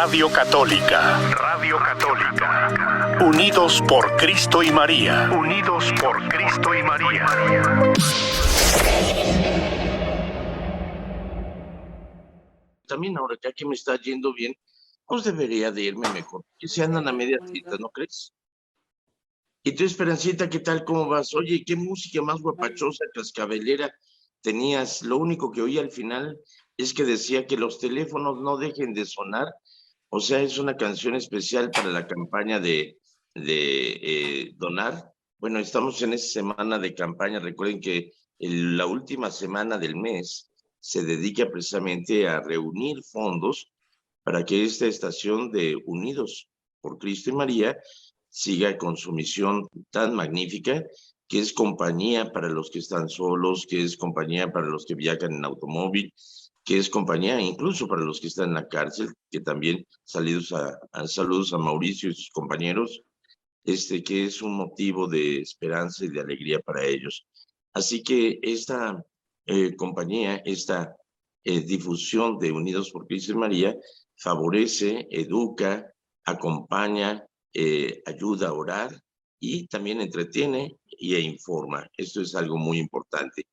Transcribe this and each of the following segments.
Radio Católica. Radio Católica. Unidos por Cristo y María. Unidos por Cristo y María. También ahora ya que me está yendo bien, pues debería de irme mejor, que se andan a media cita, ¿no crees? Y tú, Esperancita, ¿qué tal? ¿Cómo vas? Oye, qué música más guapachosa, cascabelera tenías. Lo único que oí al final es que decía que los teléfonos no dejen de sonar. O sea, es una canción especial para la campaña de donar. Bueno, estamos en esa semana de campaña. Recuerden que la última semana del mes se dedica precisamente a reunir fondos para que esta estación de Unidos por Cristo y María siga con su misión tan magnífica, que es compañía para los que están solos, que es compañía para los que viajan en automóvil, que es compañía incluso para los que están en la cárcel, que también saludos a Mauricio y sus compañeros, que es un motivo de esperanza y de alegría para ellos. Así que esta compañía, esta difusión de Unidos por Cristo y María, favorece, educa, acompaña, ayuda a orar y también entretiene e informa. Esto es algo muy importante.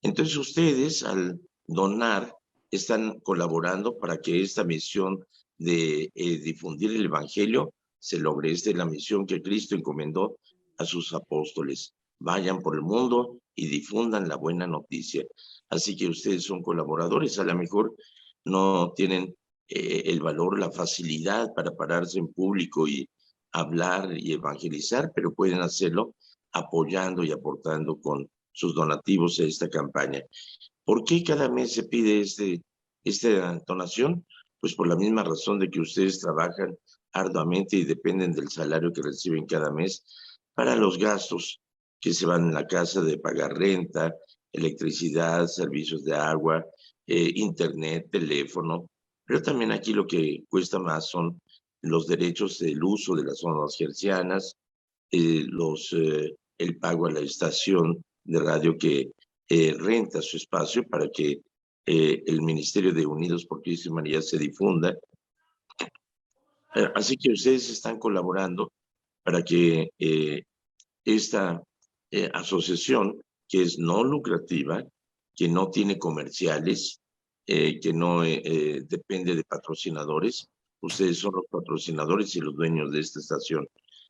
Entonces ustedes, al donar, están colaborando para que esta misión de difundir el Evangelio se logre. Esta es la misión que Cristo encomendó a sus apóstoles. Vayan por el mundo y difundan la buena noticia. Así que ustedes son colaboradores, a lo mejor no tienen el valor, la facilidad para pararse en público y hablar y evangelizar, pero pueden hacerlo apoyando y aportando con sus donativos a esta campaña. ¿Por qué cada mes se pide esta donación? Pues por la misma razón de que ustedes trabajan arduamente y dependen del salario que reciben cada mes para los gastos que se van en la casa de pagar renta, electricidad, servicios de agua, internet, teléfono, pero también aquí lo que cuesta más son los derechos del uso de las zonas hercianas, el pago a la estación de radio que renta su espacio para que el Ministerio de Unidos por Cristo y María se difunda. Así que ustedes están colaborando para que esta asociación, que es no lucrativa, que no tiene comerciales, que no depende de patrocinadores, ustedes son los patrocinadores y los dueños de esta estación.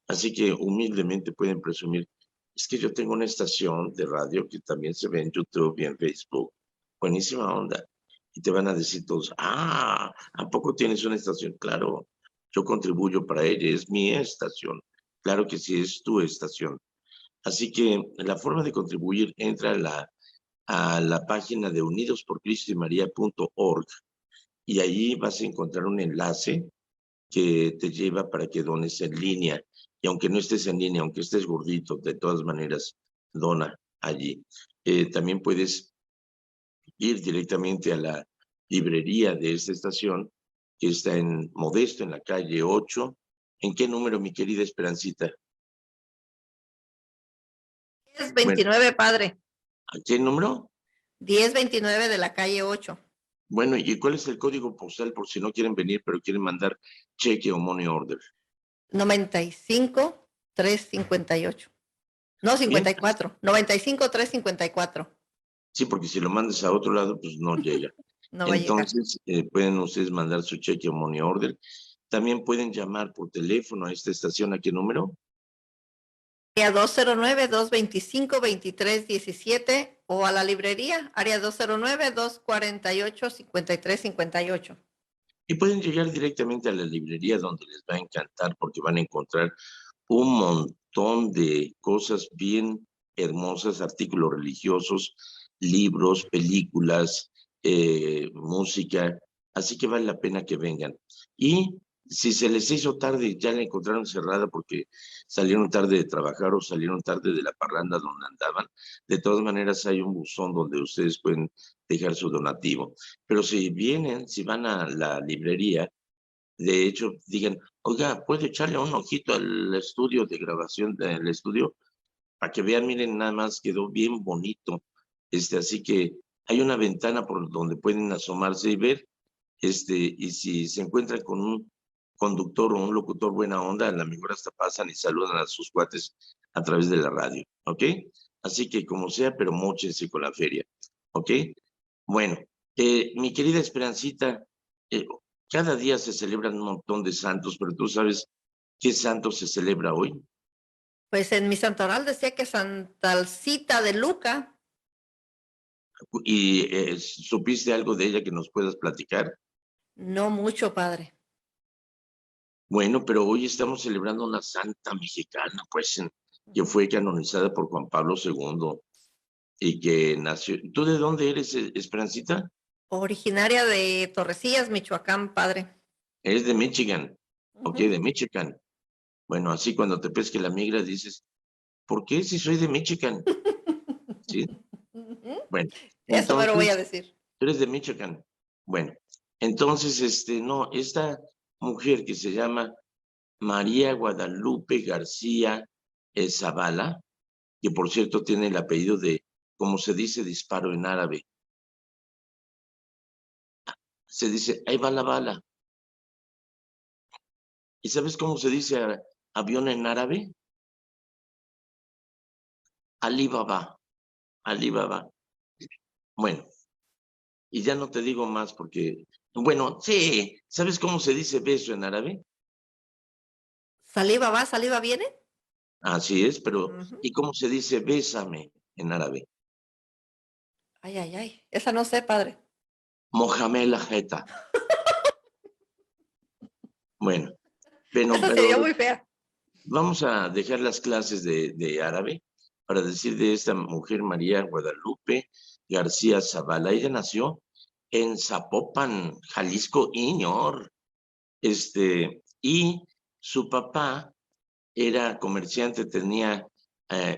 Así que humildemente pueden presumir, es que yo tengo una estación de radio que también se ve en YouTube y en Facebook. Buenísima onda. Y te van a decir todos, ¿a poco tienes una estación? Claro, yo contribuyo para ella, es mi estación. Claro que sí, es tu estación. Así que la forma de contribuir, entra a la página de unidosporcristoymaria.org y ahí vas a encontrar un enlace que te lleva para que dones en línea. Y aunque no estés en línea, aunque estés gordito, de todas maneras, dona allí. También puedes ir directamente a la librería de esta estación, que está en Modesto, en la calle 8. ¿En qué número, mi querida Esperancita? 1029, bueno, padre. ¿A qué número? 1029 de la calle 8. Bueno, ¿y cuál es el código postal por si no quieren venir, pero quieren mandar cheque o money order? 95358. No, 54. Bien. 95354. Sí, porque si lo mandas a otro lado, pues no llega. No va Entonces, a llegar. Pueden ustedes mandar su cheque o money order. También pueden llamar por teléfono a esta estación. ¿A qué número? Área 209-225-2317 o a la librería, área 209-248-5358. Y pueden llegar directamente a la librería, donde les va a encantar porque van a encontrar un montón de cosas bien hermosas, artículos religiosos, libros, películas, música. Así que vale la pena que vengan. Y si se les hizo tarde, ya la encontraron cerrada porque salieron tarde de trabajar o salieron tarde de la parranda donde andaban, de todas maneras hay un buzón donde ustedes pueden dejar su donativo. Pero si vienen, si van a la librería, de hecho, digan, oiga, ¿puede echarle un ojito al estudio de grabación del estudio? Para que vean, miren, nada más quedó bien bonito. Así que hay una ventana por donde pueden asomarse y ver, y si se encuentran con un conductor o un locutor buena onda, a lo mejor hasta pasan y saludan a sus cuates a través de la radio, ¿ok? Así que como sea, pero móchense con la feria, ¿ok? Bueno, mi querida Esperancita, eh, cada día se celebran un montón de santos, pero tú sabes qué santo se celebra hoy. Pues en mi santoral decía que Santa Alcita de Luca. ¿Y supiste algo de ella que nos puedas platicar? No mucho, padre. Bueno, pero hoy estamos celebrando una santa mexicana, pues, que fue canonizada por Juan Pablo II y que nació. ¿Tú de dónde eres, Esperancita? Originaria de Torrecillas, Michoacán, padre. Eres de Michigan, ok, Ujú. de Michigan. Bueno, así cuando te pesque la migra dices, ¿por qué si soy de Michigan? ¿Sí? Ujú. Bueno, Eso me lo voy a entonces, decir. tú eres de Michigan. Bueno, entonces, no, esta mujer que se llama María Guadalupe García Zavala, que por cierto tiene el apellido de, como se dice, disparo en árabe. Se dice, ahí va la bala. ¿Y sabes cómo se dice avión en árabe? Alibaba, Alibaba. Bueno, y ya no te digo más porque, bueno, sí, ¿sabes cómo se dice beso en árabe? ¿Saliva va, saliva viene? Así es, pero Ujú. ¿y cómo se dice bésame en árabe? Ay, ay, ay. Esa no sé, padre. Mohamed la jeta. Bueno, Esa sería pero muy fea. vamos a dejar las clases de árabe para decir de esta mujer María Guadalupe García Zavala. Ella nació en Zapopan, Jalisco, Iñor. Y su papá era comerciante, tenía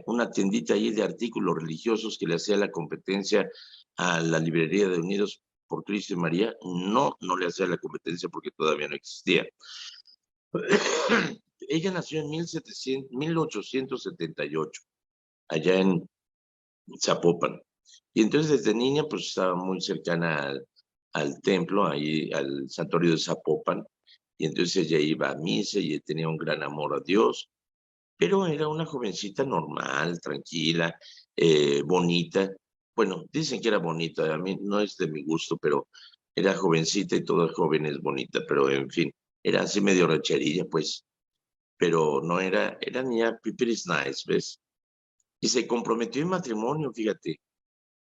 una tiendita ahí de artículos religiosos que le hacía la competencia a la librería de Unidos por Cristo y María. No, no le hacía la competencia porque todavía no existía. Ella nació en 1878, allá en Zapopan. Y entonces desde niña pues estaba muy cercana al templo, ahí al santuario de Zapopan. Y entonces ella iba a misa y tenía un gran amor a Dios, pero era una jovencita normal, tranquila, bonita. Bueno, dicen que era bonita, a mí no es de mi gusto, pero era jovencita y toda joven es bonita, pero en fin, era así medio rancherilla, pues, pero no era niña pipiris nice, ¿ves? Y se comprometió en matrimonio, fíjate,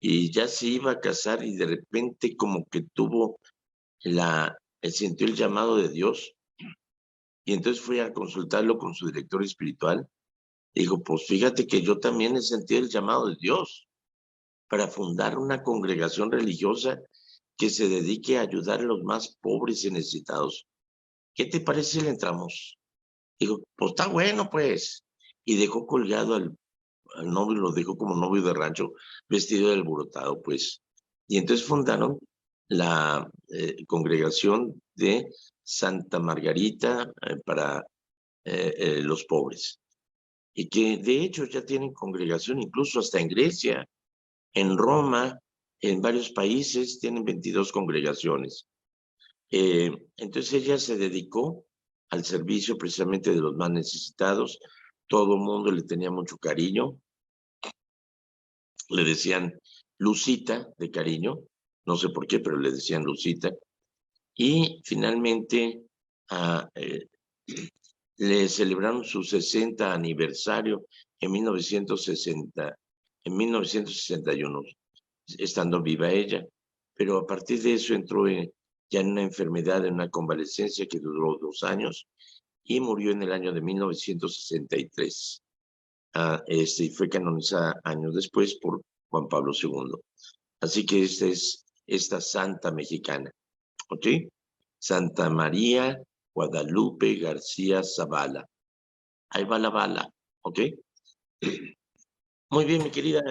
y ya se iba a casar y de repente como que tuvo sintió el llamado de Dios y entonces fue a consultarlo con su director espiritual. Dijo, pues fíjate que yo también he sentido el llamado de Dios para fundar una congregación religiosa que se dedique a ayudar a los más pobres y necesitados. ¿Qué te parece si le entramos? Dijo, pues está bueno, pues. Y dejó colgado al novio, lo dejó como novio de rancho, vestido de alborotado, pues. Y entonces fundaron la congregación de Santa Margarita para los pobres. Y que de hecho ya tienen congregación incluso hasta en Grecia, en Roma, en varios países tienen 22 congregaciones. Entonces ella se dedicó al servicio precisamente de los más necesitados. Todo el mundo le tenía mucho cariño. Le decían Lucita de cariño, no sé por qué, pero le decían Lucita. Y finalmente le celebraron su 60 aniversario en 1961, estando viva ella. Pero a partir de eso entró ya en una enfermedad, en una convalecencia que duró 2 años y murió en el año de 1963. Y fue canonizada años después por Juan Pablo II. Así que esta es esta santa mexicana, ¿ok? Santa María Guadalupe García Zavala. Ahí va la bala, ¿ok? Muy bien, mi querida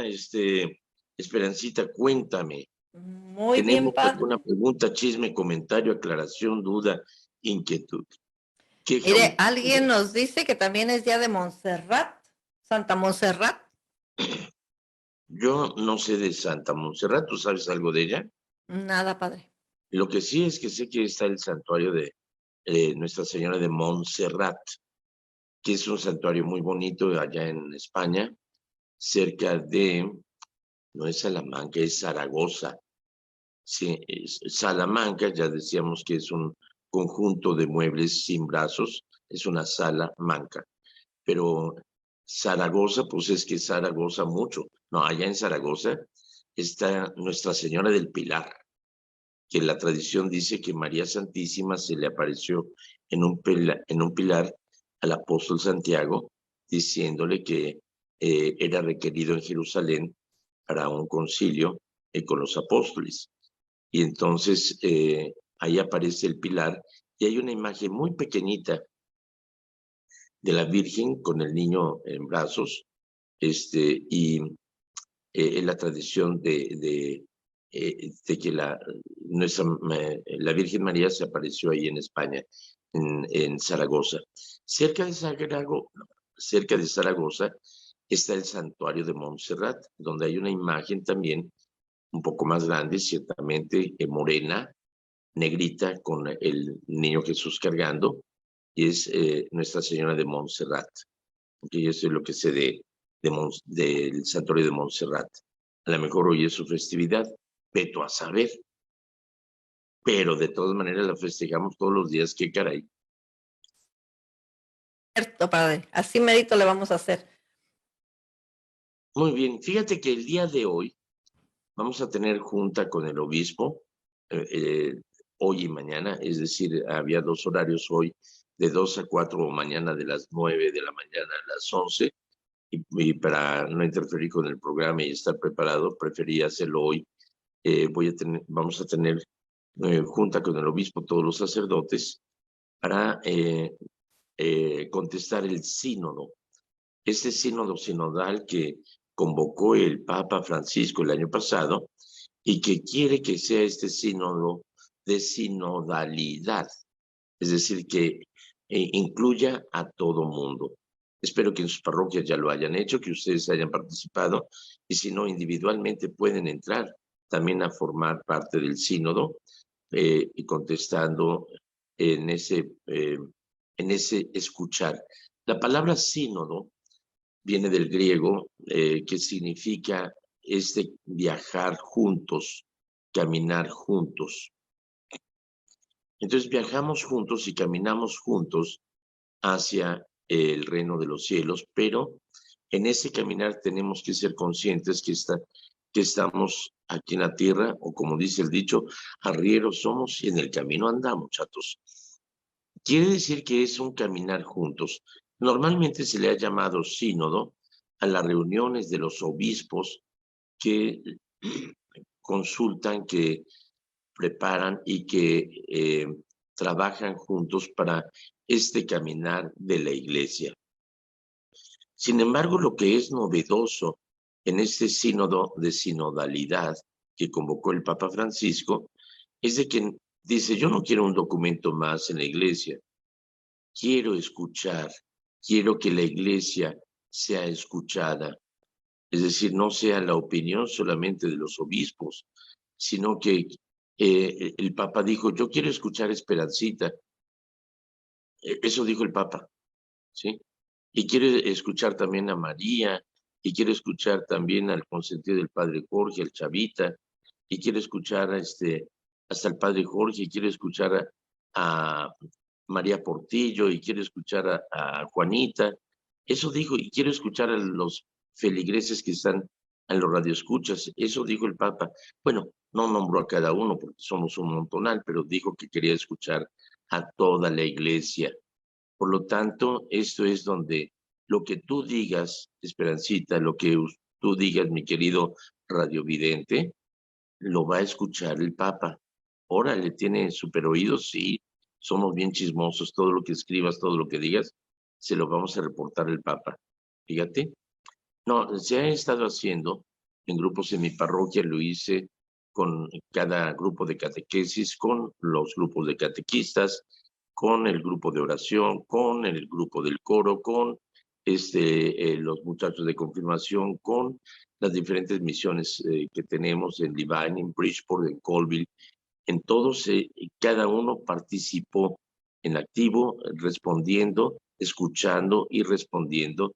Esperancita, cuéntame. Muy bien, ¿Tenemos alguna padre. pregunta, chisme, comentario, aclaración, duda, inquietud, queja Mire, o alguien nos dice que también es día de Montserrat, Santa Montserrat. Yo no sé de Santa Montserrat, ¿tú sabes algo de ella? Nada, padre. Lo que sí es que sé que está el santuario de Nuestra Señora de Montserrat, que es un santuario muy bonito allá en España, cerca de, no es Salamanca, es Zaragoza. Sí, Salamanca, ya decíamos que es un conjunto de muebles sin brazos, es una sala manca. Pero Zaragoza, pues es que Zaragoza mucho. No, allá en Zaragoza está Nuestra Señora del Pilar, que la tradición dice que María Santísima se le apareció en un pilar al apóstol Santiago, diciéndole que era requerido en Jerusalén para un concilio con los apóstoles. Y entonces ahí aparece el pilar y hay una imagen muy pequeñita de la Virgen con el niño en brazos, y en la tradición de que la Virgen María se apareció ahí en España, en Zaragoza. Cerca de Zaragoza está el santuario de Montserrat, donde hay una imagen también un poco más grande, ciertamente morena, negrita, con el niño Jesús cargando, y es Nuestra Señora de Montserrat. Y eso es lo que sé del santuario de Montserrat. A lo mejor hoy es su festividad, veto a saber, pero de todas maneras la festejamos todos los días, qué caray. Cierto, padre. Así merito le vamos a hacer. Muy bien, fíjate que el día de hoy vamos a tener junta con el obispo, hoy y mañana, es decir, había 2 horarios hoy, de 2 a 4, o mañana de las 9 de la mañana a las 11, y para no interferir con el programa y estar preparado, preferí hacerlo hoy. Vamos a tener junta con el obispo, todos los sacerdotes, para contestar el sínodo. Este sínodo sinodal que convocó el Papa Francisco el año pasado y que quiere que sea este sínodo de sinodalidad, es decir, que incluya a todo mundo. Espero que en sus parroquias ya lo hayan hecho, que ustedes hayan participado, y si no, individualmente pueden entrar también a formar parte del sínodo y contestando en ese escuchar. La palabra sínodo viene del griego, que significa viajar juntos, caminar juntos. Entonces viajamos juntos y caminamos juntos hacia el reino de los cielos, pero en ese caminar tenemos que ser conscientes que estamos aquí en la tierra, o como dice el dicho, arrieros somos y en el camino andamos, chatos. Quiere decir que es un caminar juntos. Normalmente se le ha llamado sínodo a las reuniones de los obispos que consultan, que preparan y que trabajan juntos para este caminar de la iglesia. Sin embargo, lo que es novedoso en este sínodo de sinodalidad que convocó el Papa Francisco es de que dice: yo no quiero un documento más en la iglesia, quiero escuchar, quiero que la iglesia sea escuchada, es decir, no sea la opinión solamente de los obispos, sino que el Papa dijo: yo quiero escuchar a Esperancita. Eso dijo el Papa, ¿sí? Y quiere escuchar también a María, y quiere escuchar también al consentido del Padre Jorge, al Chavita, y quiere escuchar hasta el Padre Jorge, y quiere escuchar a María Portillo, y quiere escuchar a Juanita. Eso dijo, y quiero escuchar a los feligreses que están en los radioescuchas. Eso dijo el Papa. Bueno, no nombró a cada uno porque somos un montonal, pero dijo que quería escuchar a toda la iglesia. Por lo tanto, esto es donde lo que tú digas, Esperancita, lo que tú digas, mi querido radiovidente, lo va a escuchar el Papa. Órale, tiene super oídos, sí, somos bien chismosos, todo lo que escribas, todo lo que digas, se lo vamos a reportar al Papa. Fíjate. No, se ha estado haciendo en grupos en mi parroquia, lo hice con cada grupo de catequesis, con los grupos de catequistas, con el grupo de oración, con el grupo del coro, con los muchachos de confirmación, con las diferentes misiones que tenemos en Divine, en Bridgeport, en Colville. En todos, cada uno participó en activo, respondiendo, escuchando y respondiendo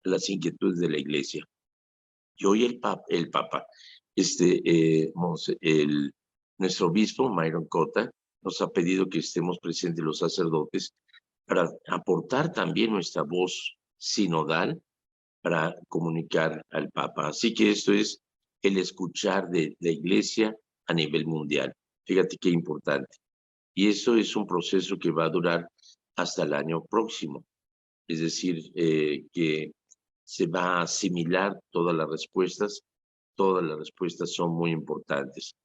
a las inquietudes de la iglesia. Y hoy el Papa, nuestro obispo, Myron Cota, nos ha pedido que estemos presentes los sacerdotes para aportar también nuestra voz sinodal para comunicar al Papa. Así que esto es el escuchar de la iglesia a nivel mundial. Fíjate qué importante. Y eso es un proceso que va a durar hasta el año próximo. Es decir, que se va a asimilar todas las respuestas son muy importantes.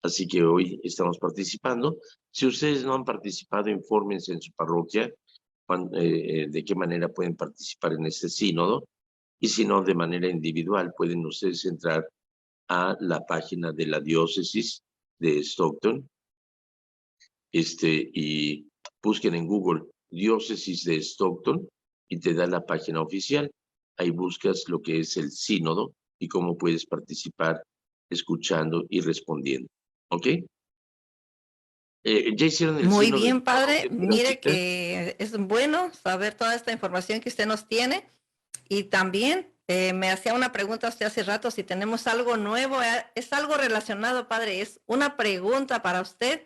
Así que hoy estamos participando. Si ustedes no han participado, infórmense en su parroquia de qué manera pueden participar en este sínodo. Y si no, de manera individual, pueden ustedes entrar a la página de la diócesis de Stockton y busquen en Google diócesis de Stockton y te da la página oficial. Ahí buscas lo que es el sínodo y cómo puedes participar escuchando y respondiendo. ¿Ok? ¿Ya hicieron el Muy sínodo? bien, padre. Mire que es bueno saber toda esta información que usted nos tiene. Y también me hacía una pregunta usted hace rato, si tenemos algo nuevo. Es algo relacionado, padre. Es una pregunta para usted.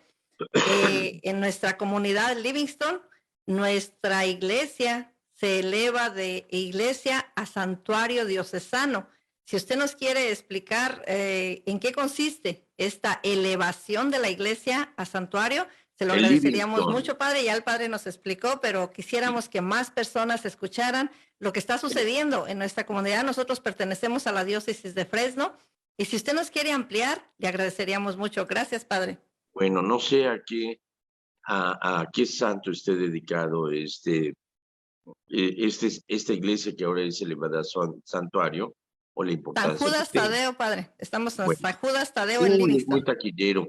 En nuestra comunidad Livingston, nuestra iglesia se eleva de iglesia a santuario diocesano. Si usted nos quiere explicar en qué consiste esta elevación de la iglesia a santuario, se lo agradeceríamos mucho, padre. Ya el padre nos explicó, pero quisiéramos que más personas escucharan lo que está sucediendo en nuestra comunidad. Nosotros pertenecemos a la diócesis de Fresno y si usted nos quiere ampliar, le agradeceríamos mucho. Gracias, padre. Bueno, no sé a qué santo esté dedicado esta iglesia que ahora es elevada a santuario, o la importancia. San Judas Tadeo, padre. Estamos en San Judas Tadeo en Livingston. Muy taquillero.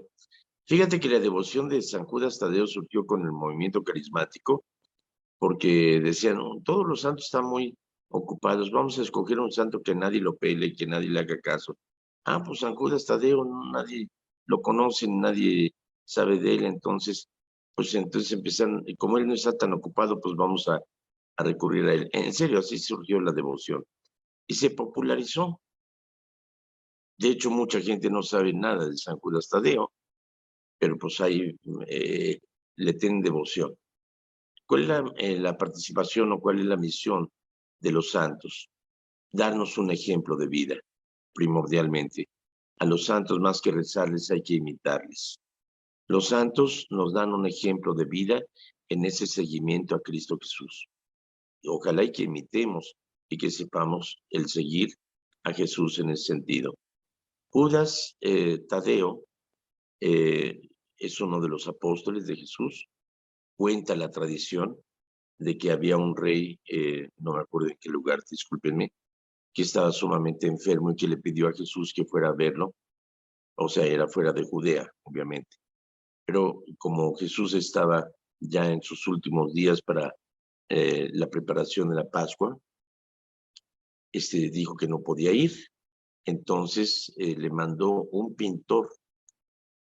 Fíjate que la devoción de San Judas Tadeo surgió con el movimiento carismático, porque decían, todos los santos están muy ocupados, vamos a escoger un santo que nadie lo pele, que nadie le haga caso. Pues San Judas Tadeo, nadie lo conoce, nadie sabe de él, entonces empiezan, y como él no está tan ocupado, pues vamos a recurrir a él. En serio, así surgió la devoción. Y se popularizó. De hecho, mucha gente no sabe nada de San Judas Tadeo, pero pues ahí le tienen devoción. ¿Cuál es la participación o cuál es la misión de los santos? Darnos un ejemplo de vida, primordialmente. A los santos, más que rezarles, hay que imitarles. Los santos nos dan un ejemplo de vida en ese seguimiento a Cristo Jesús. Y ojalá y que imitemos y que sepamos el seguir a Jesús en ese sentido. Judas Tadeo es uno de los apóstoles de Jesús. Cuenta la tradición de que había un rey, no me acuerdo en qué lugar, discúlpenme, que estaba sumamente enfermo y que le pidió a Jesús que fuera a verlo. O sea, era fuera de Judea, obviamente. Pero como Jesús estaba ya en sus últimos días para la preparación de la Pascua, dijo que no podía ir. Entonces le mandó un pintor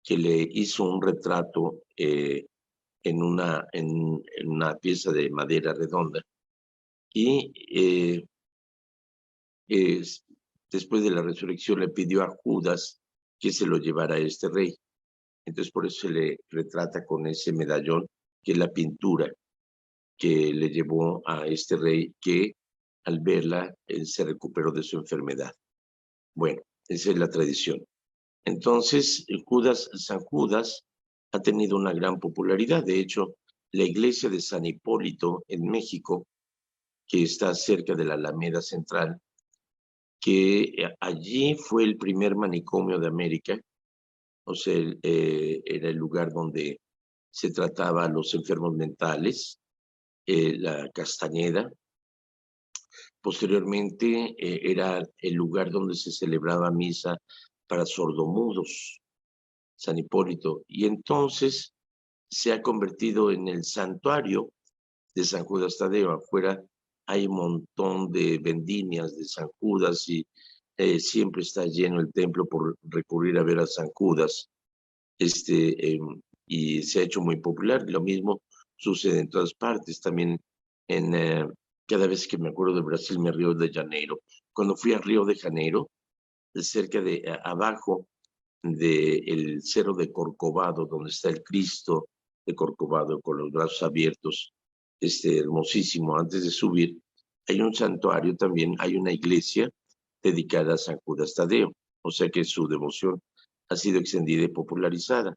que le hizo un retrato en una pieza de madera redonda. Y después de la resurrección le pidió a Judas que se lo llevara a este rey. Entonces por eso se le retrata con ese medallón, que es la pintura que le llevó a este rey, que al verla se recuperó de su enfermedad. Bueno, esa es la tradición. Entonces, San Judas ha tenido una gran popularidad. De hecho, la iglesia de San Hipólito en México, que está cerca de la Alameda Central, que allí fue el primer manicomio de América, o sea, era el lugar donde se trataba a los enfermos mentales, la Castañeda. Posteriormente era el lugar donde se celebraba misa para sordomudos, San Hipólito, y entonces se ha convertido en el santuario de San Judas Tadeo. Afuera hay un montón de vendimias de San Judas y siempre está lleno el templo por recurrir a ver a San Judas. Y se ha hecho muy popular. Lo mismo sucede en todas partes. También cada vez que me acuerdo de Brasil me río de Janeiro. Cuando fui a Río de Janeiro, cerca de abajo del Cerro de Corcovado, donde está el Cristo de Corcovado con los brazos abiertos, hermosísimo. Antes de subir, hay un santuario también, hay una iglesia dedicada a San Judas Tadeo, o sea que su devoción ha sido extendida y popularizada.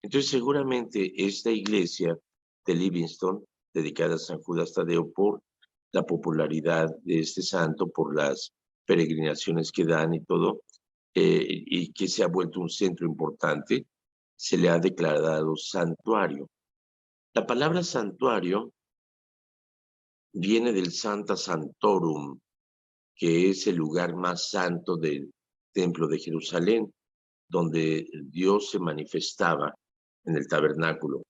Entonces, seguramente esta iglesia de Livingston, dedicada a San Judas Tadeo, por la popularidad de este santo, por las peregrinaciones que dan y todo, y que se ha vuelto un centro importante, se le ha declarado santuario. La palabra santuario viene del Sancta Sanctorum, que es el lugar más santo del Templo de Jerusalén, donde Dios se manifestaba en el tabernáculo.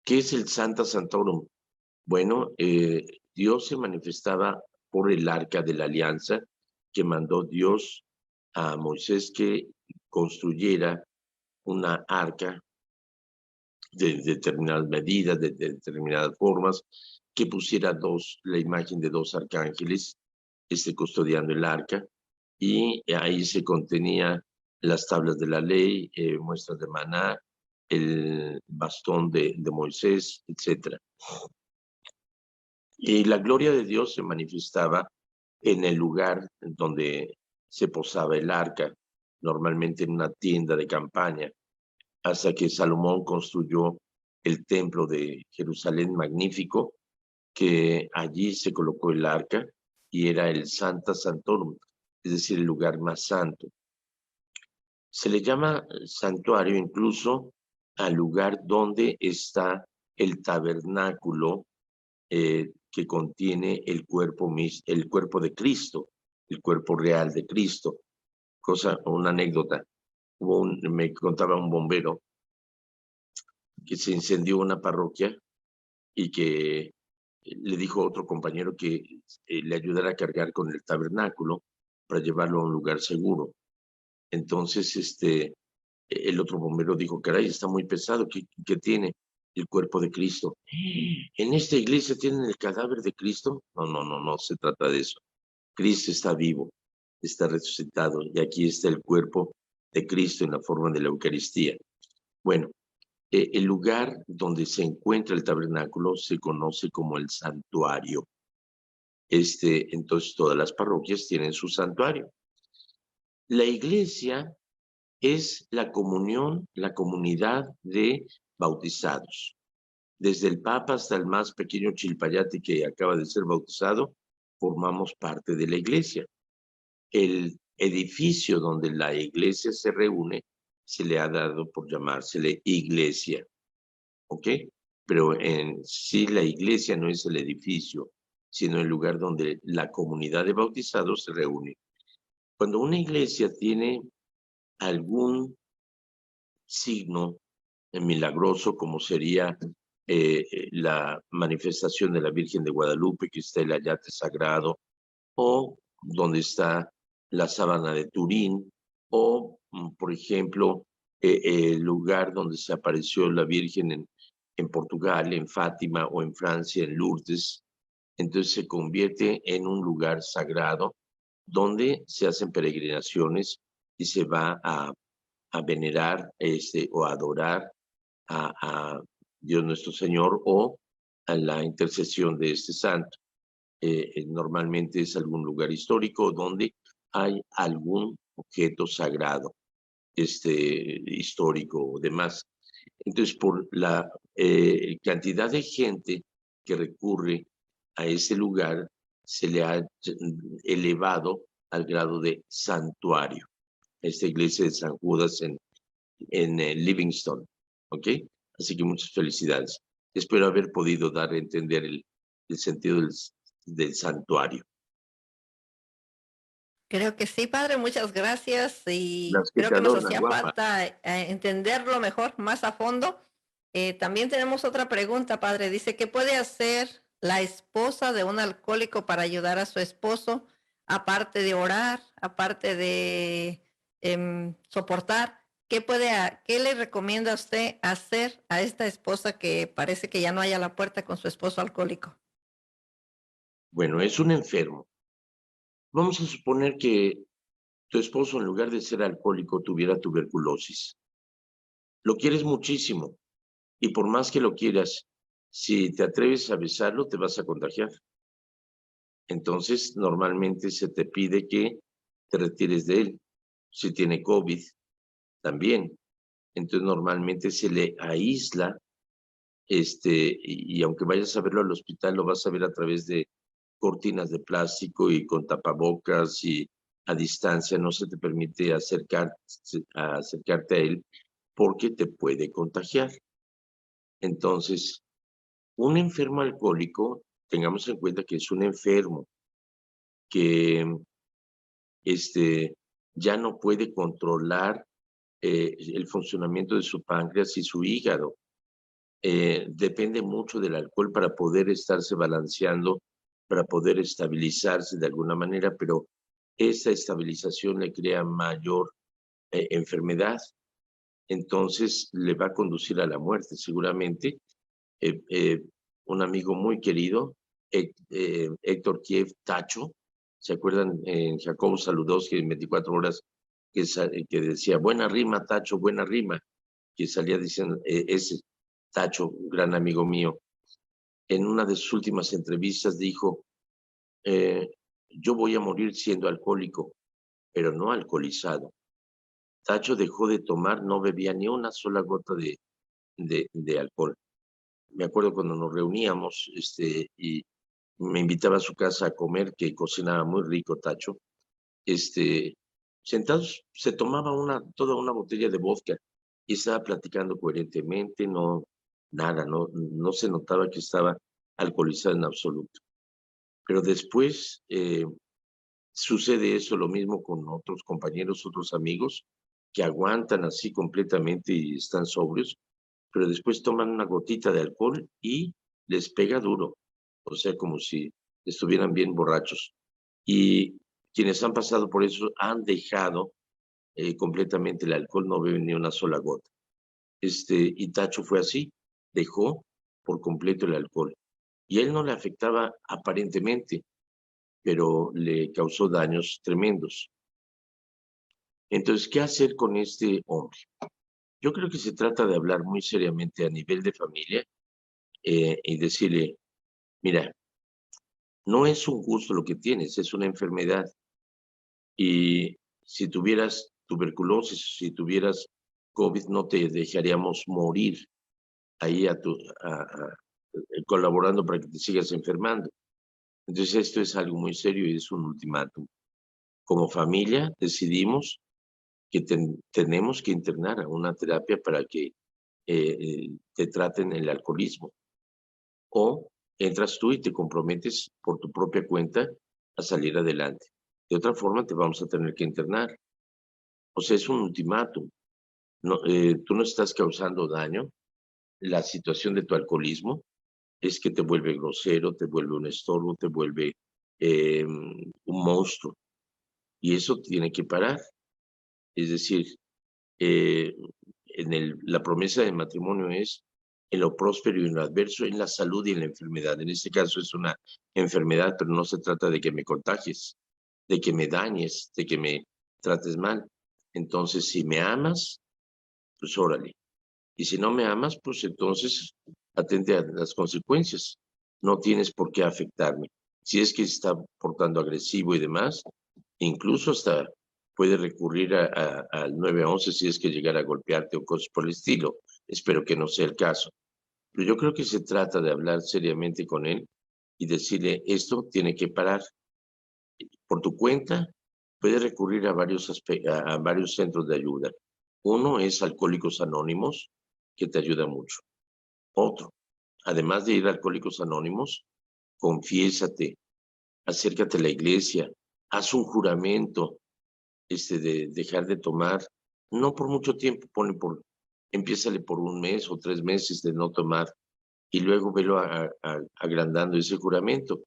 ¿Qué es el Sancta Sanctorum? Bueno, Dios se manifestaba por el arca de la alianza que mandó Dios a Moisés que construyera una arca de determinadas medidas, de determinadas formas, que pusiera la imagen de dos arcángeles custodiando el arca, y ahí se contenía las tablas de la ley, muestras de maná, el bastón de Moisés, etc. Y la gloria de Dios se manifestaba en el lugar donde se posaba el arca, normalmente en una tienda de campaña, hasta que Salomón construyó el templo de Jerusalén magnífico, que allí se colocó el arca y era el Sancta Sanctorum, es decir, el lugar más santo. Se le llama santuario incluso al lugar donde está el tabernáculo que contiene el cuerpo de Cristo, el cuerpo real de Cristo. Una anécdota. Me contaba un bombero que se incendió una parroquia y que le dijo a otro compañero que le ayudara a cargar con el tabernáculo para llevarlo a un lugar seguro. Entonces, el otro bombero dijo, caray, está muy pesado, ¿qué tiene? El cuerpo de Cristo. ¿En esta iglesia tienen el cadáver de Cristo? No se trata de eso. Cristo está vivo, está resucitado, y aquí está el cuerpo de Cristo en la forma de la Eucaristía. Bueno, el lugar donde se encuentra el tabernáculo se conoce como el santuario. Entonces, todas las parroquias tienen su santuario. La iglesia es la comunión, la comunidad de bautizados. Desde el Papa hasta el más pequeño chilpayate que acaba de ser bautizado, formamos parte de la iglesia. El edificio donde la iglesia se reúne se le ha dado por llamársele iglesia, ¿ok? Pero en sí la iglesia no es el edificio, sino el lugar donde la comunidad de bautizados se reúne. Cuando una iglesia tiene algún signo milagroso, como sería la manifestación de la Virgen de Guadalupe, que está el ayate sagrado, o donde está la sábana de Turín, o, por ejemplo, el lugar donde se apareció la Virgen en Portugal, en Fátima, o en Francia, en Lourdes. Entonces se convierte en un lugar sagrado donde se hacen peregrinaciones y se va a venerar o a adorar a Dios nuestro Señor o a la intercesión de este santo. Normalmente es algún lugar histórico donde hay algún objeto sagrado, histórico o demás. Entonces, por la cantidad de gente que recurre a ese lugar, se le ha elevado al grado de santuario. Esta iglesia de San Judas en Livingston, ¿ok? Así que muchas felicidades. Espero haber podido dar a entender el sentido del santuario. Creo que sí, padre, muchas gracias, y Las que creo te que nos adornan, hacía guapa. falta entenderlo mejor, más a fondo. También tenemos otra pregunta, padre. Dice, ¿qué puede hacer la esposa de un alcohólico para ayudar a su esposo, aparte de orar, aparte de soportar? ¿Qué le recomienda a usted hacer a esta esposa que parece que ya no hay a la puerta con su esposo alcohólico? Bueno, es un enfermo. Vamos a suponer que tu esposo, en lugar de ser alcohólico, tuviera tuberculosis. Lo quieres muchísimo y por más que lo quieras, si te atreves a besarlo, te vas a contagiar. Entonces, normalmente se te pide que te retires de él. Si tiene COVID, también. Entonces, normalmente se le aísla, y aunque vayas a verlo al hospital, lo vas a ver a través de cortinas de plástico y con tapabocas y a distancia, no se te permite acercarte a él porque te puede contagiar. Entonces, un enfermo alcohólico, tengamos en cuenta que es un enfermo que ya no puede controlar el funcionamiento de su páncreas y su hígado. Depende mucho del alcohol para poder estarse balanceando, para poder estabilizarse de alguna manera, pero esa estabilización le crea mayor enfermedad, entonces le va a conducir a la muerte seguramente. Un amigo muy querido, Héctor Kiev Tacho, ¿se acuerdan en Jacobo Saludowski en 24 horas que decía, buena rima, Tacho, buena rima? Que salía diciendo, ese Tacho, un gran amigo mío, en una de sus últimas entrevistas dijo, yo voy a morir siendo alcohólico, pero no alcoholizado. Tacho dejó de tomar, no bebía ni una sola gota de alcohol. Me acuerdo cuando nos reuníamos y me invitaba a su casa a comer, que cocinaba muy rico Tacho. Sentados se tomaba toda una botella de vodka y estaba platicando coherentemente, nada, no se notaba que estaba alcoholizado en absoluto. Pero después sucede eso, lo mismo con otros compañeros, otros amigos, que aguantan así completamente y están sobrios, pero después toman una gotita de alcohol y les pega duro, o sea, como si estuvieran bien borrachos. Y quienes han pasado por eso han dejado completamente el alcohol, no beben ni una sola gota. Y Tacho fue así, dejó por completo el alcohol. Y a él no le afectaba aparentemente, pero le causó daños tremendos. Entonces, ¿qué hacer con este hombre? Yo creo que se trata de hablar muy seriamente a nivel de familia y decirle, mira, no es un gusto lo que tienes, es una enfermedad. Y si tuvieras tuberculosis, si tuvieras COVID, no te dejaríamos morir ahí colaborando para que te sigas enfermando. Entonces esto es algo muy serio y es un ultimátum. Como familia decidimos que tenemos que internar a una terapia para que te traten el alcoholismo. O entras tú y te comprometes por tu propia cuenta a salir adelante. De otra forma te vamos a tener que internar. O sea, es un ultimátum. No, tú no estás causando daño. La situación de tu alcoholismo es que te vuelve grosero, te vuelve un estorbo, te vuelve un monstruo. Y eso tiene que parar. Es decir, la promesa del matrimonio es en lo próspero y en lo adverso, en la salud y en la enfermedad. En este caso es una enfermedad, pero no se trata de que me contagies, de que me dañes, de que me trates mal. Entonces, si me amas, pues órale. Y si no me amas, pues entonces atente a las consecuencias. No tienes por qué afectarme. Si es que se está portando agresivo y demás, incluso hasta puede recurrir al 911 si es que llegara a golpearte o cosas por el estilo. Espero que no sea el caso. Pero yo creo que se trata de hablar seriamente con él y decirle, esto tiene que parar. Por tu cuenta, puedes recurrir a varios centros de ayuda. Uno es Alcohólicos Anónimos, que te ayuda mucho. Otro, además de ir a Alcohólicos Anónimos, confiésate, acércate a la iglesia, haz un juramento de dejar de tomar, no por mucho tiempo, empiézale por 1 mes o 3 meses de no tomar y luego velo agrandando ese juramento.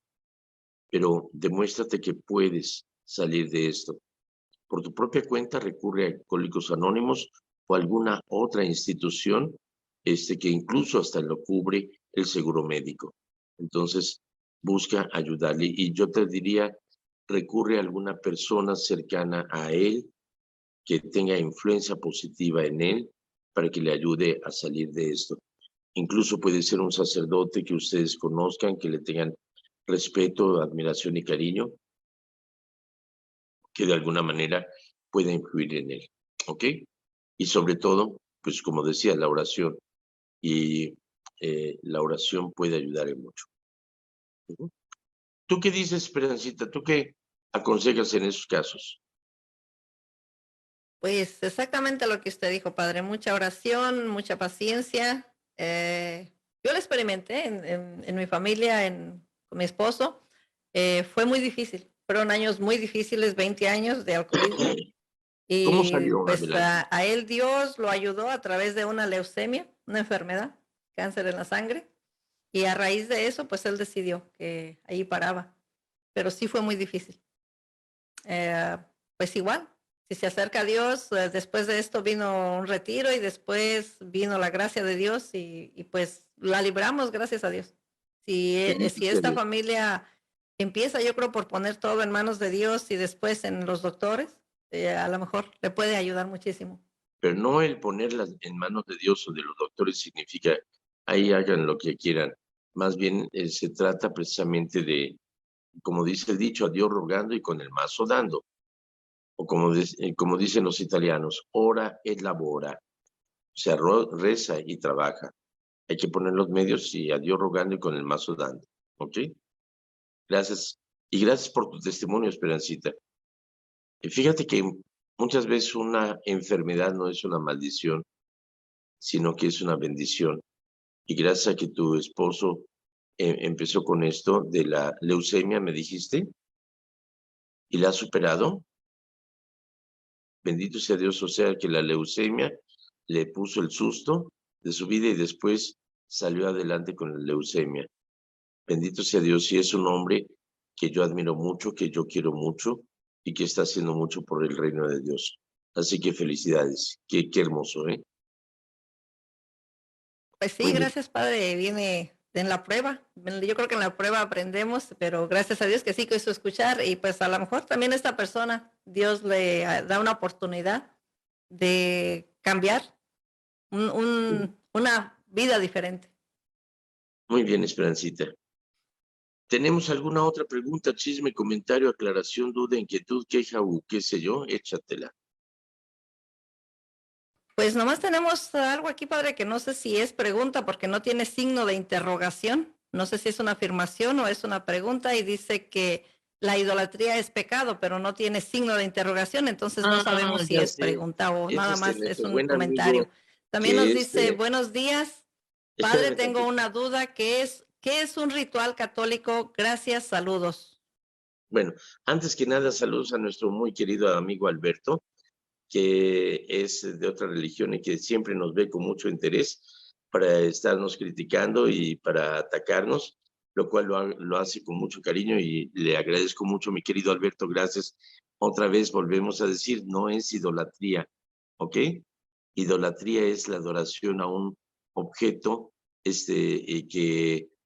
Pero demuéstrate que puedes salir de esto. Por tu propia cuenta recurre a Alcohólicos Anónimos o alguna otra institución que incluso hasta lo cubre el seguro médico. Entonces, busca ayudarle. Y yo te diría, recurre a alguna persona cercana a él que tenga influencia positiva en él para que le ayude a salir de esto. Incluso puede ser un sacerdote que ustedes conozcan, que le tengan respeto, admiración y cariño, que de alguna manera pueda influir en él, ¿ok? Y sobre todo, pues como decía, la oración. Y la oración puede ayudar en mucho. ¿Tú qué dices, Esperancita? ¿Tú qué aconsejas en esos casos? Pues exactamente lo que usted dijo, padre. Mucha oración, mucha paciencia. Yo lo experimenté en mi familia, con mi esposo. Fue muy difícil. Fueron años muy difíciles, 20 años de alcoholismo. ¿Cómo Y salió pues adelante? a él Dios lo ayudó a través de una leucemia, una enfermedad, cáncer en la sangre. Y a raíz de eso, pues él decidió que ahí paraba. Pero sí fue muy difícil. Pues igual, si se acerca a Dios, después de esto vino un retiro y después vino la gracia de Dios y pues la libramos, gracias a Dios. Bendito Si sea esta Dios. familia empieza, yo creo, por poner todo en manos de Dios y después en los doctores, a lo mejor le puede ayudar muchísimo. Pero no el ponerlas en manos de Dios o de los doctores significa ahí hagan lo que quieran. Más bien se trata precisamente de, como dice el dicho, a Dios rogando y con el mazo dando. O como dicen los italianos, ora et labora. O sea, reza y trabaja. Hay que poner los medios y a Dios rogando y con el mazo dando. ¿Ok? Gracias. Y gracias por tu testimonio, Esperancita. Y fíjate que muchas veces una enfermedad no es una maldición, sino que es una bendición. Y gracias a que tu esposo empezó con esto de la leucemia, me dijiste, y la ha superado, bendito sea Dios, o sea que la leucemia le puso el susto de su vida y después salió adelante con la leucemia. Bendito sea Dios, y es un hombre que yo admiro mucho, que yo quiero mucho y que está haciendo mucho por el reino de Dios. Así que felicidades, qué hermoso, ¿eh? Pues sí, Muy bien. gracias, Padre, viene en la prueba. Yo creo que en la prueba aprendemos, pero gracias a Dios que sí quiso escuchar y pues a lo mejor también esta persona, Dios le da una oportunidad de cambiar una vida diferente. Muy bien, Esperancita. ¿Tenemos alguna otra pregunta, chisme, comentario, aclaración, duda, inquietud, queja o qué sé yo? Échatela. Pues nomás tenemos algo aquí, Padre, que no sé si es pregunta porque no tiene signo de interrogación. No sé si es una afirmación o es una pregunta y dice que la idolatría es pecado, pero no tiene signo de interrogación, entonces no sabemos si Ya es sé. pregunta o Es nada más es nuestro un buen comentario. amigo También nos que dice, buenos días, Padre, espérame tengo tantito. una duda, ¿qué es un ritual católico? Gracias, saludos. Bueno, antes que nada, saludos a nuestro muy querido amigo Alberto, que es de otra religión y que siempre nos ve con mucho interés para estarnos criticando y para atacarnos, lo cual lo hace con mucho cariño y le agradezco mucho, mi querido Alberto, gracias. Otra vez volvemos a decir, no es idolatría, ¿ok? Idolatría es la adoración a un objeto en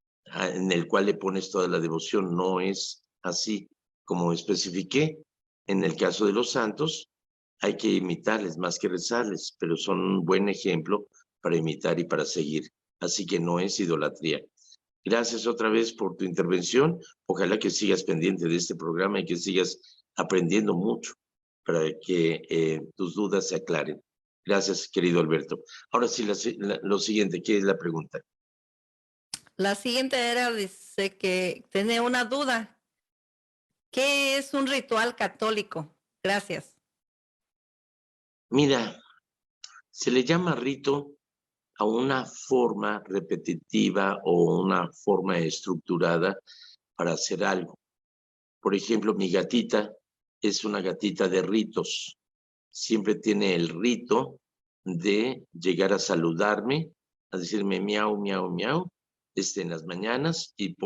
el cual le pones toda la devoción, no es así como especifiqué. En el caso de los santos, hay que imitarles más que rezarles, pero son un buen ejemplo para imitar y para seguir. Así que no es idolatría. Gracias otra vez por tu intervención. Ojalá que sigas pendiente de este programa y que sigas aprendiendo mucho para que tus dudas se aclaren. Gracias, querido Alberto. Ahora sí, lo siguiente, ¿qué es la pregunta? La siguiente dice que tiene una duda. ¿Qué es un ritual católico? Gracias. Mira, se le llama rito a una forma repetitiva o una forma estructurada para hacer algo. Por ejemplo, mi gatita es una gatita de ritos. Siempre tiene el rito de llegar a saludarme, a decirme miau, miau, miau, en las mañanas y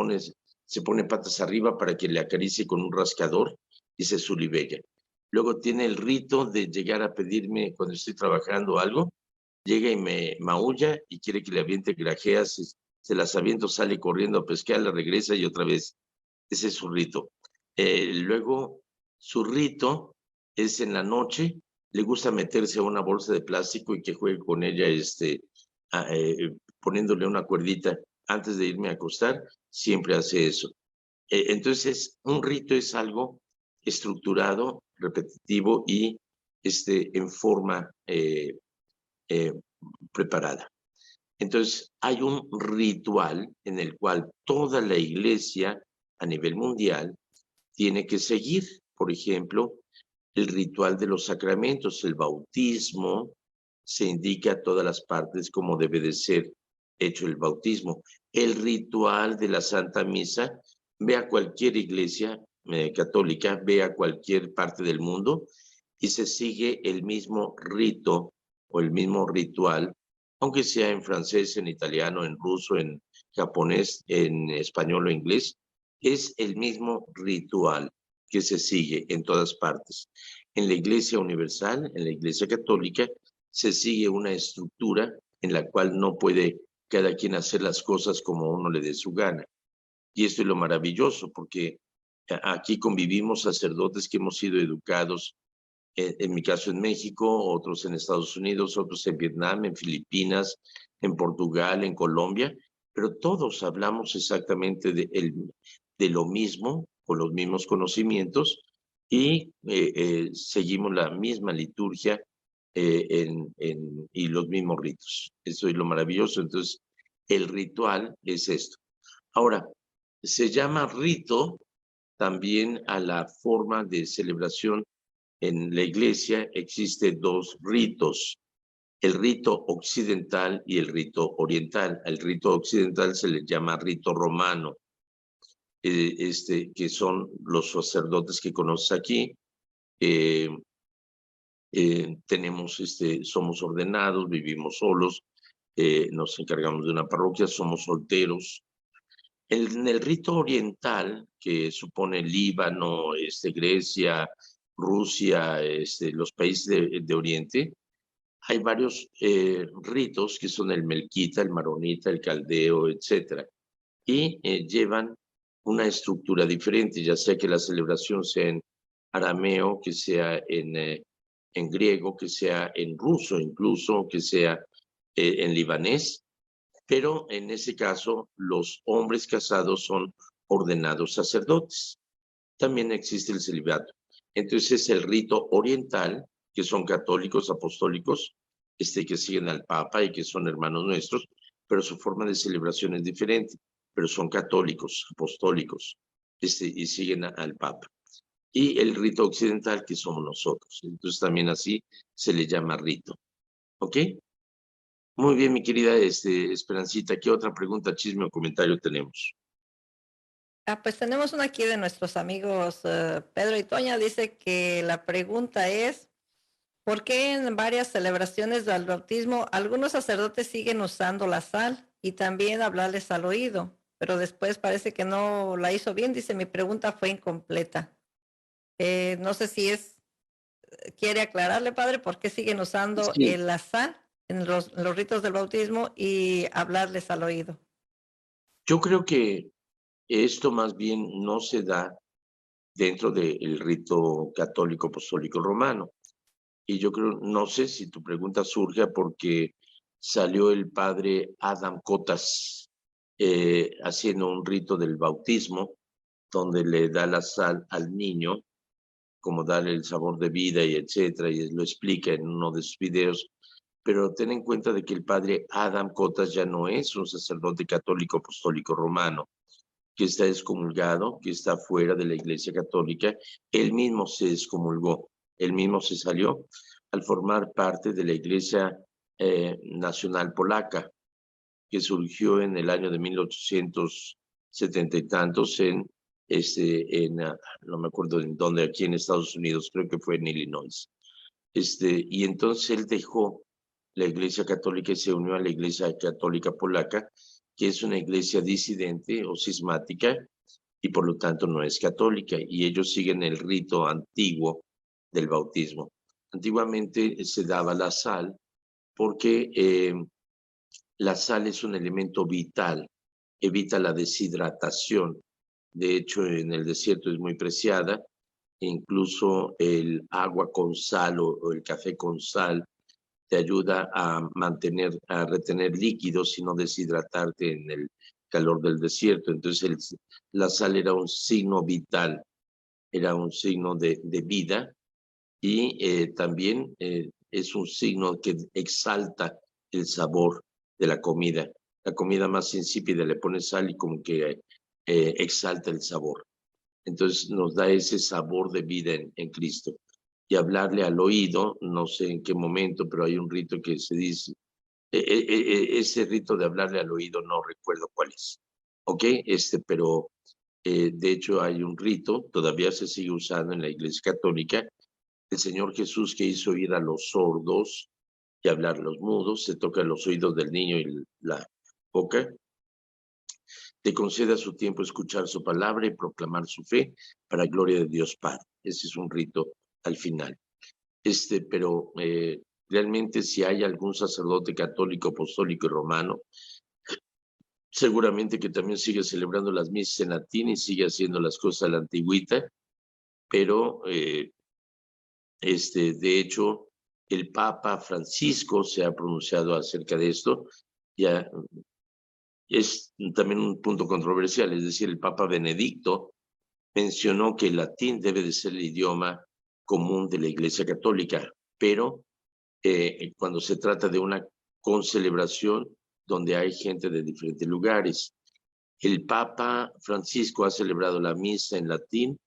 se pone patas arriba para que le acaricie con un rascador y se sulibella. Luego tiene el rito de llegar a pedirme cuando estoy trabajando algo, llega y me maulla y quiere que le aviente grajeas, se las aviento, sale corriendo a pescar, le regresa y otra vez. Ese es su rito. Luego, su rito es en la noche, le gusta meterse a una bolsa de plástico y que juegue con ella, poniéndole una cuerdita antes de irme a acostar, siempre hace eso. Entonces, un rito es algo estructurado, repetitivo y en forma preparada. Entonces, hay un ritual en el cual toda la iglesia a nivel mundial tiene que seguir. Por ejemplo, el ritual de los sacramentos, el bautismo, se indica a todas las partes cómo debe de ser hecho el bautismo. El ritual de la Santa Misa, ve a cualquier iglesia católica, ve a cualquier parte del mundo y se sigue el mismo rito o el mismo ritual, aunque sea en francés, en italiano, en ruso, en japonés, en español o inglés, es el mismo ritual que se sigue en todas partes. En la Iglesia Universal, en la Iglesia Católica, se sigue una estructura en la cual no puede cada quien hacer las cosas como uno le dé su gana. Y esto es lo maravilloso, porque aquí convivimos sacerdotes que hemos sido educados, en mi caso en México, otros en Estados Unidos, otros en Vietnam, en Filipinas, en Portugal, en Colombia, pero todos hablamos exactamente de lo mismo, con los mismos conocimientos, y seguimos la misma liturgia y los mismos ritos. Eso es lo maravilloso. Entonces, el ritual es esto. Ahora, se llama rito también a la forma de celebración. En la iglesia existen dos ritos, el rito occidental y el rito oriental. Al rito occidental se le llama rito romano, que son los sacerdotes que conoces aquí. Somos ordenados, vivimos solos, nos encargamos de una parroquia, somos solteros. En el rito oriental, que supone Líbano, Grecia, Rusia, los países de Oriente, hay varios ritos que son el melquita, el maronita, el caldeo, etc. Y llevan una estructura diferente, ya sea que la celebración sea en arameo, que sea en griego, que sea en ruso incluso, que sea en libanés. Pero en ese caso, los hombres casados son ordenados sacerdotes. También existe el celibato. Entonces, el rito oriental, que son católicos, apostólicos, que siguen al Papa y que son hermanos nuestros, pero su forma de celebración es diferente, pero son católicos, apostólicos, y siguen al Papa. Y el rito occidental, que somos nosotros. Entonces, también así se le llama rito. ¿Ok? Muy bien, mi querida Esperancita, ¿qué otra pregunta, chisme o comentario tenemos? Pues tenemos una aquí de nuestros amigos Pedro y Toña. Dice que la pregunta es, ¿por qué en varias celebraciones del bautismo algunos sacerdotes siguen usando la sal y también hablarles al oído? Pero después parece que no la hizo bien. Dice, mi pregunta fue incompleta. No sé si quiere aclararle, padre, por qué siguen usando Sí. la sal en los ritos del bautismo y hablarles al oído. Yo creo que esto más bien no se da dentro del rito católico apostólico romano. Y yo creo, no sé si tu pregunta surge porque salió el padre Adam Cotas haciendo un rito del bautismo, donde le da la sal al niño, como darle el sabor de vida y etcétera, y lo explica en uno de sus videos. Pero ten en cuenta de que el padre Adam Cotas ya no es un sacerdote católico apostólico romano, que está excomulgado, que está fuera de la Iglesia Católica. Él mismo se excomulgó, él mismo se salió al formar parte de la Iglesia Nacional Polaca, que surgió en el año de 1870 y tantos no me acuerdo en dónde, aquí en Estados Unidos, creo que fue en Illinois. Y entonces él dejó la Iglesia Católica y se unió a la Iglesia Católica Polaca, que es una iglesia disidente o cismática y por lo tanto no es católica, y ellos siguen el rito antiguo del bautismo. Antiguamente se daba la sal porque la sal es un elemento vital, evita la deshidratación. De hecho, en el desierto es muy preciada. Incluso el agua con sal o el café con sal te ayuda a retener líquidos y no deshidratarte en el calor del desierto. Entonces la sal era un signo vital, era un signo de vida, y también es un signo que exalta el sabor de la comida. La comida más insípida le pones sal y como que exalta el sabor. Entonces nos da ese sabor de vida en Cristo. Y hablarle al oído, no sé en qué momento, pero hay un rito que se dice, ese rito de hablarle al oído no recuerdo cuál es, ¿ok? Pero de hecho hay un rito, todavía se sigue usando en la Iglesia Católica, el Señor Jesús que hizo oír a los sordos y hablar a los mudos, se toca los oídos del niño y la boca, te concede a su tiempo escuchar su palabra y proclamar su fe para gloria de Dios Padre. Ese es un rito al final. Pero realmente si hay algún sacerdote católico, apostólico y romano, seguramente que también sigue celebrando las misas en latín y sigue haciendo las cosas a la antigüita, pero de hecho el Papa Francisco se ha pronunciado acerca de esto. Ya es también un punto controversial, es decir, el Papa Benedicto mencionó que el latín debe de ser el idioma común de la Iglesia Católica, pero cuando se trata de una concelebración donde hay gente de diferentes lugares. El Papa Francisco ha celebrado la misa en latín,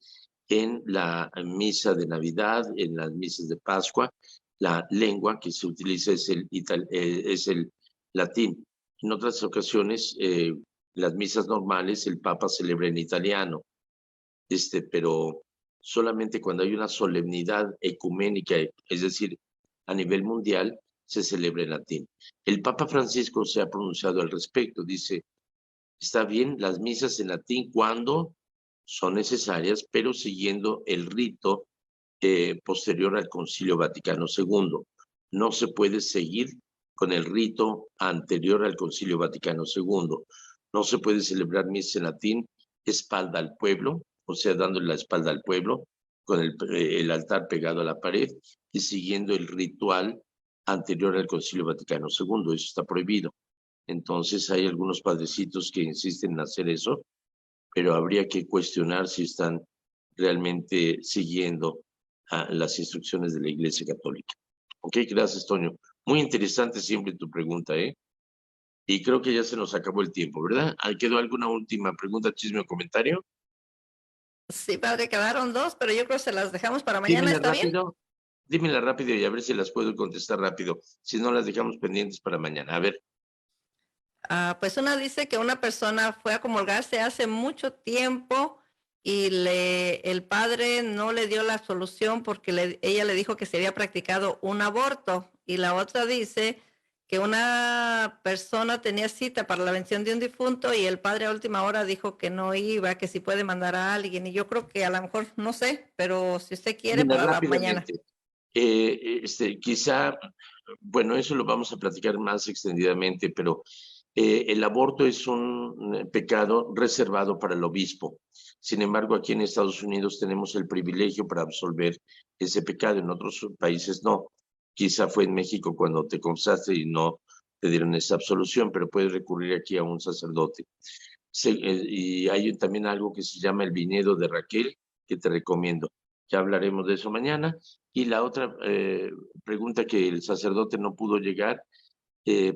en la misa de Navidad, en las misas de Pascua. La lengua que se utiliza es el latín. En otras ocasiones, las misas normales, el Papa celebra en italiano, pero solamente cuando hay una solemnidad ecuménica, es decir, a nivel mundial, se celebra en latín. El Papa Francisco se ha pronunciado al respecto, dice, está bien las misas en latín cuando son necesarias, pero siguiendo el rito posterior al Concilio Vaticano II. No se puede seguir con el rito anterior al Concilio Vaticano II. No se puede celebrar misa en latín espalda al pueblo, o sea, dándole la espalda al pueblo, con el altar pegado a la pared y siguiendo el ritual anterior al Concilio Vaticano II. Eso está prohibido. Entonces hay algunos padrecitos que insisten en hacer eso, pero habría que cuestionar si están realmente siguiendo las instrucciones de la Iglesia Católica. Ok, gracias, Toño. Muy interesante siempre tu pregunta, ¿eh? Y creo que ya se nos acabó el tiempo, ¿verdad? ¿Quedó alguna última pregunta, chisme o comentario? Sí, padre, quedaron dos, pero yo creo que se las dejamos para mañana, ¿está bien? Dímela rápido y a ver si las puedo contestar rápido. Si no, las dejamos pendientes para mañana. A ver. Pues una dice que una persona fue a comulgarse hace mucho tiempo y el padre no le dio la solución porque ella le dijo que se había practicado un aborto. Y la otra dice que una persona tenía cita para la bendición de un difunto y el padre a última hora dijo que no iba, que si puede mandar a alguien. Y yo creo que a lo mejor, no sé, pero si usted quiere, para la mañana. Quizá, bueno, eso lo vamos a platicar más extendidamente, pero el aborto es un pecado reservado para el obispo. Sin embargo, aquí en Estados Unidos tenemos el privilegio para absolver ese pecado, en otros países no. Quizá fue en México cuando te confesaste y no te dieron esa absolución, pero puedes recurrir aquí a un sacerdote. Y hay también algo que se llama el viñedo de Raquel, que te recomiendo. Ya hablaremos de eso mañana. Y la otra pregunta, que el sacerdote no pudo llegar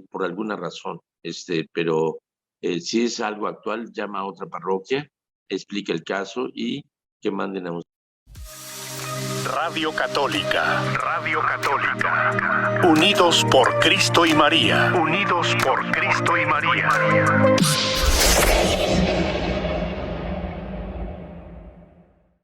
por alguna razón, pero si es algo actual, llama a otra parroquia, explica el caso y que manden a un... Radio Católica, Radio Católica. Unidos por Cristo y María. Unidos por Cristo y María.